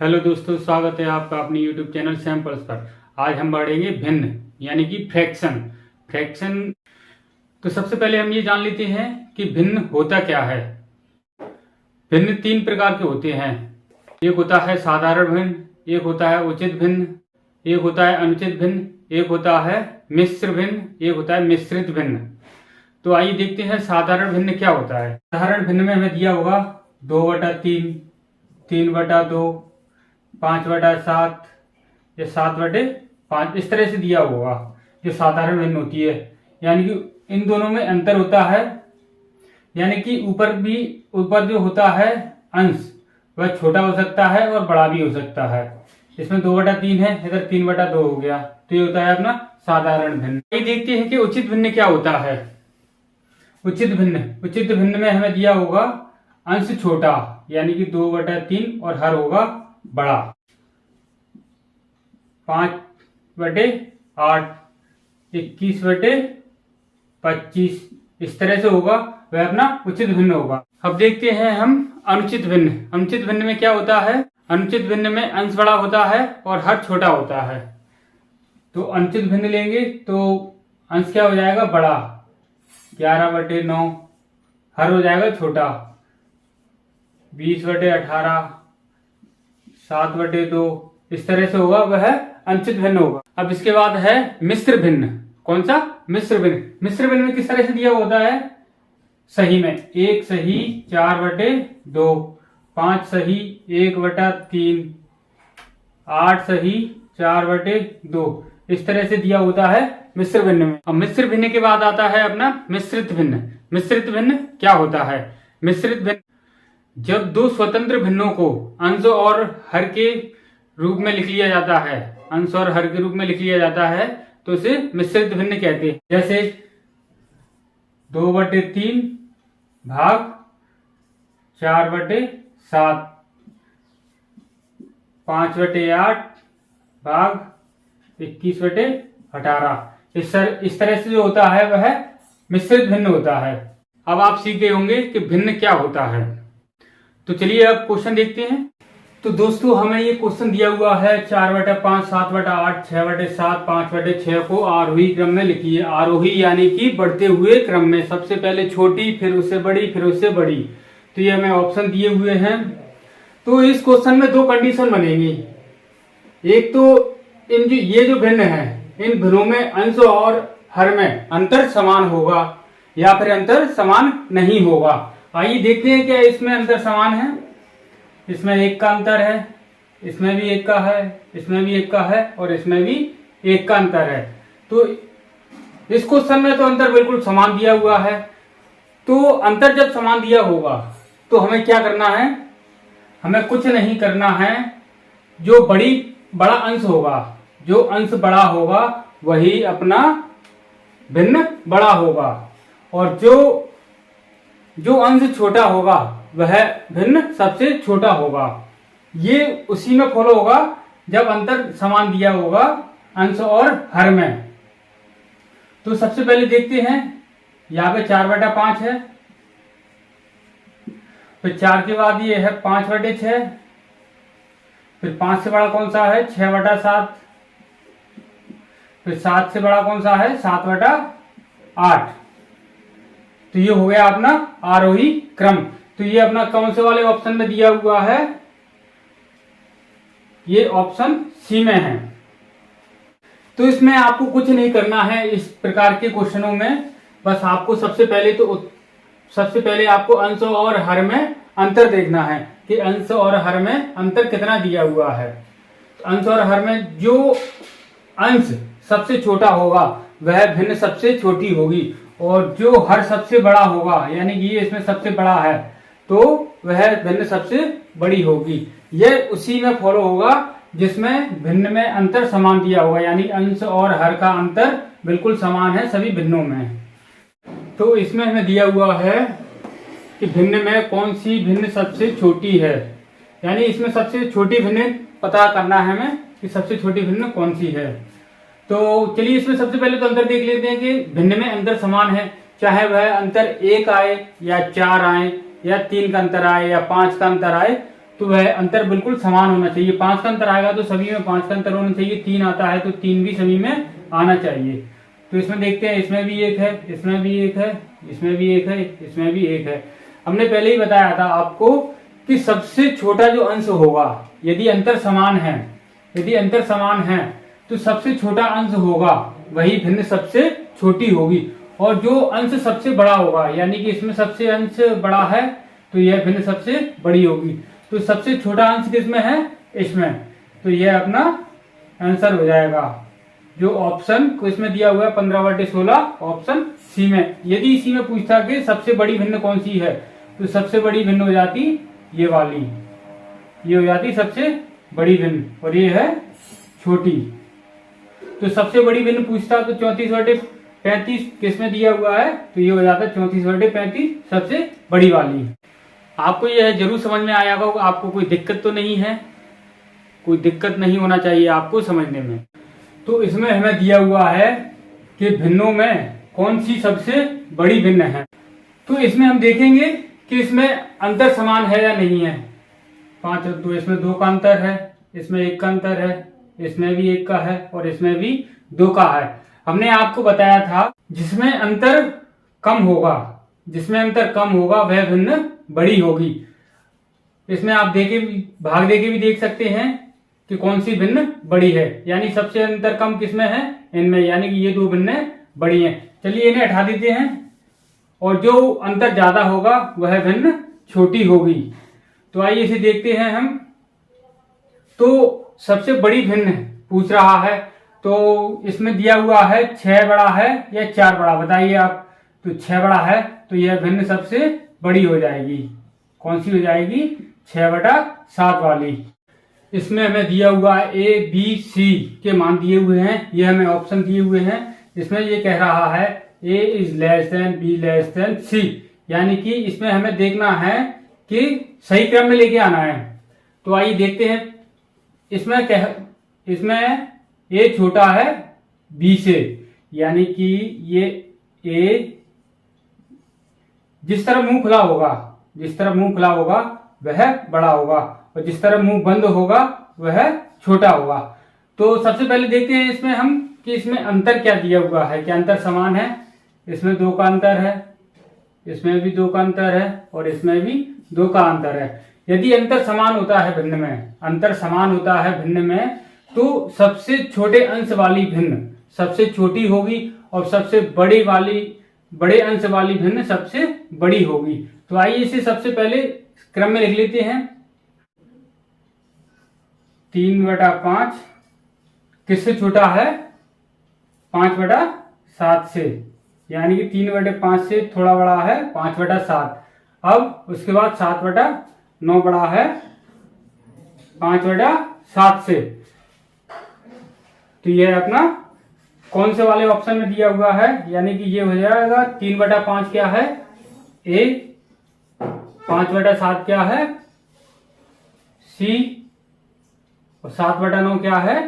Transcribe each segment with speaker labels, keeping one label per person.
Speaker 1: Hello दोस्तों, स्वागत है आपका अपने YouTube चैनल सैंपल्स पर। आज हम पढ़ेंगे भिन्न यानी कि फ्रैक्शन। तो सबसे पहले हम ये जान लेते हैं कि भिन्न होता क्या है। भिन्न तीन प्रकार के होते हैं। एक होता है साधारण भिन्न, एक होता है उचित भिन्न, एक होता है अनुचित भिन्न, एक होता है मिश्र भिन्न, एक होता है मिश्रित भिन्न। तो आइए देखते हैं साधारण भिन्न क्या होता है। साधारण भिन्न में हमें दिया होगा 2/3, 3/2, 5/7 या 7/5, इस तरह से दिया होगा जो साधारण भिन्न होती है। यानी कि इन दोनों में अंतर होता है, यानी कि ऊपर जो होता है अंश वह छोटा हो सकता है और बड़ा भी हो सकता है। इसमें 2/3 है, इधर 3/2 हो गया, तो ये होता है अपना साधारण भिन्न। ये देखते हैं कि उचित भिन्न क्या होता है। उचित भिन्न में हमें दिया होगा अंश छोटा यानी कि 2/3 और हर होगा बड़ा। 5/8, 21/25, इस तरह से होगा, वह अपना उचित भिन्न होगा। अब देखते हैं हम अनुचित भिन्न। अनुचित भिन्न में क्या होता है? अनुचित भिन्न में अंश बड़ा होता है और हर छोटा होता है। तो अनुचित भिन्न लेंगे तो अंश क्या हो जाएगा? बड़ा, 11/9, हर हो जाएगा छोटा, 20/18, 7/2, इस तरह से होगा, वह अनुचित भिन्न होगा। अब इसके बाद है मिश्र भिन्न। कौन सा? मिश्र भिन्न। मिश्र भिन्न में किस तरह से दिया होता है? सही में 1 सही 4/2, 5 सही 1/3, 8 सही 4/2, इस तरह से दिया होता है मिश्र भिन्न में। अब मिश्र भिन्न के बाद आता है अपना मिश्रित भिन्न। मिश्रित भिन्न क्या होता है? मिश्रित भिन्न जब दो स्वतंत्र भिन्नों को अंश और हर के रूप में लिख लिया जाता है, अंश और हर के रूप में लिख लिया जाता है, तो इसे मिश्रित भिन्न कहते हैं। जैसे 2/3 भाग 4/7, 5/8 भाग 21/18, इस तरह से जो होता है वह मिश्रित भिन्न होता है। अब आप सीख गए होंगे कि भिन्न क्या होता है। तो चलिए अब क्वेश्चन देखते हैं। तो दोस्तों हमें ये क्वेश्चन दिया हुआ है 4/5, 7/8, 6/7, 5/6 को आरोही क्रम में लिखिए। आरोही यानी कि बढ़ते हुए क्रम में, सबसे पहले छोटी फिर उससे बड़ी फिर उससे बड़ी। तो ये हमें ऑप्शन दिए हुए हैं। तो इस क्वेश्चन में दो कंडीशन बनेंगी। एक तो ये जो भिन्न है, इन भिन्नों में अंश और हर में अंतर समान होगा या फिर अंतर समान नहीं होगा। आइए देखते हैं क्या इसमें अंतर समान है। इसमें 1 का अंतर है, इसमें भी 1 का है, इसमें भी 1 का है और इसमें भी 1 का अंतर है। तो इस क्वेश्चन में तो अंतर बिल्कुल समान दिया हुआ है। तो अंतर जब समान दिया होगा तो हमें क्या करना है? हमें कुछ नहीं करना है। जो बड़ा अंश होगा, जो अंश बड़ा होगा वही अपना भिन्न बड़ा होगा, और जो अंश छोटा होगा वह भिन्न सबसे छोटा होगा। ये उसी में फॉलो होगा जब अंतर समान दिया होगा अंश और हर में। तो सबसे पहले देखते हैं, यहाँ पे 4/5 है, फिर 4 के बाद ये है 5/6, फिर 5 से बड़ा कौन सा है? 6/7, फिर 7 से बड़ा कौन सा है? 7/8। तो ये हो गया अपना आरोही क्रम। तो ये अपना कौन से वाले ऑप्शन में दिया हुआ है? ये ऑप्शन सी में है। तो इसमें आपको कुछ नहीं करना है इस प्रकार के क्वेश्चनों में। बस आपको सबसे पहले आपको अंश और हर में अंतर देखना है कि अंश और हर में अंतर कितना दिया हुआ है। तो अंश और हर में जो अंश सबसे छोटा होगा वह भिन्न सबसे छोटी होगी, और जो हर सबसे बड़ा होगा यानी कि ये इसमें सबसे बड़ा है तो वह भिन्न सबसे बड़ी होगी। यह उसी में फॉलो होगा जिसमें भिन्न में अंतर समान दिया होगा, यानी अंश और हर का अंतर बिल्कुल समान है सभी भिन्नों में। तो इसमें हमें दिया हुआ है कि भिन्न में कौन सी भिन्न सबसे छोटी है, यानी इसमें सबसे छोटी भिन्न पता करना है हमें कि सबसे छोटी भिन्न कौन सी है। तो चलिए इसमें सबसे पहले तो अंतर देख लेते हैं कि भिन्न में अंतर समान है, चाहे वह अंतर 1 आए या 4 आए या 3 का अंतर आए या 5 का अंतर आए, तो वह अंतर बिल्कुल समान होना चाहिए। 5 का अंतर आएगा तो सभी में 5 का अंतर होना चाहिए। 3 आता है तो 3 भी सभी में आना चाहिए। तो इसमें देखते हैं, इसमें भी 1 है, इसमें भी 1 है, इसमें भी 1 है, इसमें भी 1 है। हमने पहले ही बताया था आपको कि सबसे छोटा जो अंश होगा, यदि अंतर समान है, यदि अंतर समान है तो सबसे छोटा अंश होगा वही भिन्न सबसे छोटी होगी। और जो अंश सबसे बड़ा होगा, यानी कि इसमें सबसे अंश बड़ा है तो यह भिन्न सबसे बड़ी होगी। तो सबसे छोटा अंश किसमें है? इसमें। तो यह अपना आंसर हो जाएगा जो ऑप्शन को इसमें दिया हुआ है 15/16 ऑप्शन सी में। यदि इसी में पूछता कि सबसे बड़ी भिन्न कौन सी है तो सबसे बड़ी भिन्न हो जाती ये वाली, ये हो जाती सबसे बड़ी भिन्न और ये है छोटी। तो सबसे बड़ी भिन्न पूछता तो 34/35 किसमें दिया हुआ है तो ये हो जाता 34/35 सबसे बड़ी वाली। आपको यह जरूर समझ में आया होगा, आपको कोई दिक्कत तो नहीं है, कोई दिक्कत नहीं होना चाहिए आपको समझने में। तो इसमें हमें दिया हुआ है कि भिन्नों में कौन सी सबसे बड़ी भिन्न है। तो इसमें हम देखेंगे कि इसमें अंतर समान है या नहीं है। 5 तो इसमें 2 का अंतर है, इसमें 1 का अंतर है, इसमें भी 1 का है और इसमें भी 2 का है। हमने आपको बताया था जिसमें अंतर कम होगा, जिसमें अंतर कम होगा वह भिन्न बड़ी होगी। इसमें आप भाग देके भी देख सकते हैं कि कौन सी भिन्न बड़ी है, यानी सबसे अंतर कम किसमें है? इनमें, यानी कि ये 2 भिन्न बड़ी हैं। चलिए इन्हें हटा देते हैं और जो अंतर ज्यादा होगा वह भिन्न छोटी होगी। तो आइए इसे देखते हैं हम। तो सबसे बड़ी भिन्न पूछ रहा है, तो इसमें दिया हुआ है 6 बड़ा है या 4 बड़ा, बताइए आप। तो 6 बड़ा है तो यह भिन्न सबसे बड़ी हो जाएगी। कौन सी हो जाएगी? 6/7 वाली। इसमें हमें दिया हुआ है ए बी सी के मान दिए हुए हैं, ये हमें ऑप्शन दिए हुए हैं। इसमें ये कह रहा है A is less than B less than C, यानी कि इसमें हमें देखना है कि सही क्रम में लेके आना है। तो आइए देखते हैं। इसमें ए छोटा है बी से, यानी कि ये ए जिस तरह मुंह खुला होगा, जिस तरह मुंह खुला होगा वह बड़ा होगा और जिस तरह मुंह बंद होगा वह छोटा होगा। तो सबसे पहले देखते हैं इसमें हम कि इसमें अंतर क्या दिया हुआ है, क्या अंतर समान है। इसमें 2 का अंतर है, इसमें भी 2 का अंतर है और इसमें भी 2 का अंतर है। यदि अंतर समान होता है भिन्न में, अंतर समान होता है भिन्न में, तो सबसे छोटे अंश वाली भिन्न सबसे छोटी होगी और सबसे बड़े अंश वाली भिन्न सबसे बड़ी होगी। तो आइए इसे सबसे पहले क्रम में लिख लेते हैं। 3/5 किससे छोटा है? 5/7 से, यानी कि 3/5 से थोड़ा बड़ा है 5/7। अब उसके बाद 7/9 बड़ा है 5/7 से। तो यह अपना कौन से वाले ऑप्शन में दिया हुआ है, यानी कि ये हो जाएगा 3/5 क्या है? ए। 5/7 क्या है? सी। और 7/9 क्या है?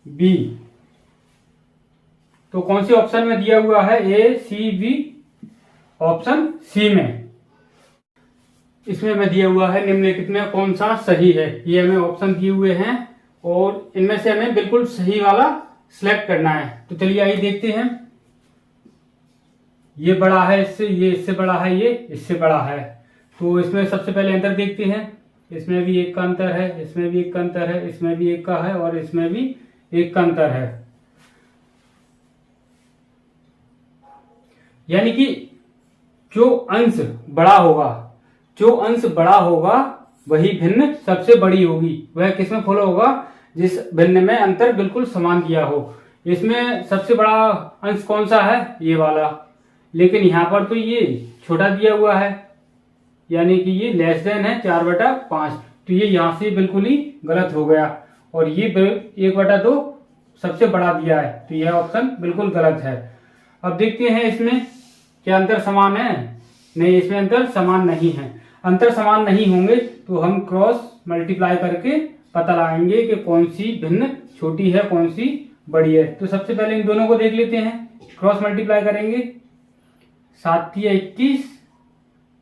Speaker 1: बी। तो कौन सी ऑप्शन में दिया हुआ है? ए सी बी, ऑप्शन सी में। इसमें हमें दिया हुआ है निम्नलिखित में कौन सा सही है। ये हमें ऑप्शन दिए हुए हैं और इनमें से हमें बिल्कुल सही वाला सिलेक्ट करना है। तो चलिए आइए देखते हैं। ये बड़ा है इससे, ये इससे बड़ा है, ये इससे बड़ा है। तो इसमें सबसे पहले अंतर देखते हैं। इसमें भी 1 का अंतर है, इसमें भी 1 का अंतर है, इसमें भी 1 का है और इसमें भी 1 का अंतर है। यानी कि जो अंश बड़ा होगा वही भिन्न सबसे बड़ी होगी। वह किसमें फॉलो होगा? जिस भिन्न में अंतर बिल्कुल समान दिया हो। इसमें सबसे बड़ा अंश कौन सा है? ये वाला। लेकिन यहां पर तो ये छोटा दिया हुआ है, यानी कि ये लेस देन है 4/5। तो ये यहां से बिल्कुल ही गलत हो गया और ये 1/2 सबसे बड़ा दिया है, तो यह ऑप्शन बिल्कुल गलत है। अब देखते हैं इसमें क्या अंतर समान है। नहीं, इसमें अंतर समान नहीं है। अंतर समान नहीं होंगे तो हम क्रॉस मल्टीप्लाई करके पता लगाएंगे कि कौन सी भिन्न छोटी है, कौन सी बड़ी है। तो सबसे पहले इन दोनों को देख लेते हैं, क्रॉस मल्टीप्लाई करेंगे। 7 × 21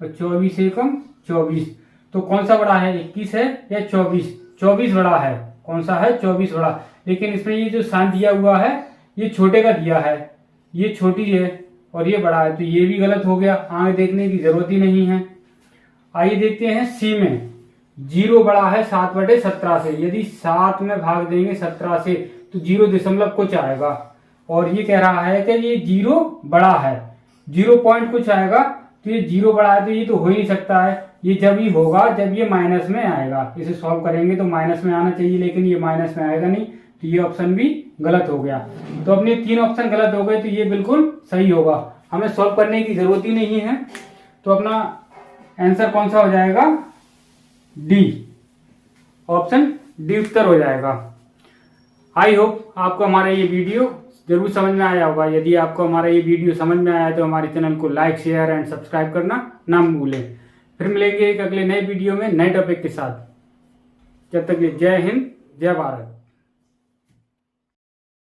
Speaker 1: और 24 × 24। तो कौन सा बड़ा है, 21 है या 24? 24 बड़ा है। कौन सा है, 24 बड़ा। लेकिन इसमें ये जो साइन दिया हुआ है ये छोटे का दिया है, ये छोटी है और ये बड़ा है, तो ये भी गलत हो गया, आगे देखने की जरूरत ही नहीं है। आइए देखते हैं सी में। 0 बड़ा है 7/17 से। यदि 7 में भाग देंगे 17 से तो 0 दशमलव कुछ आएगा, और ये कह रहा है कि ये 0 बड़ा है, 0 पॉइंट कुछ आएगा, तो ये 0 बड़ा है तो ये तो हो ही नहीं सकता है। ये जब ही होगा जब ये माइनस में आएगा। इसे सॉल्व करेंगे तो माइनस में आना चाहिए, लेकिन ये माइनस में आएगा नहीं, तो ये ऑप्शन भी गलत हो गया। तो अपने 3 ऑप्शन गलत हो गए, तो ये बिल्कुल सही होगा, हमें सॉल्व करने की जरूरत ही नहीं है। तो अपना आंसर कौन सा हो जाएगा, डी, ऑप्शन डी उत्तर हो जाएगा। आई होप आपको हमारा ये वीडियो जरूर समझ में आया होगा। यदि आपको हमारा ये वीडियो समझ में आया तो हमारे चैनल को लाइक, शेयर एंड सब्सक्राइब करना ना भूलें। फिर मिलेंगे एक अगले नए वीडियो में नए टॉपिक के साथ। जब तक के लिए जय हिंद, जय भारत।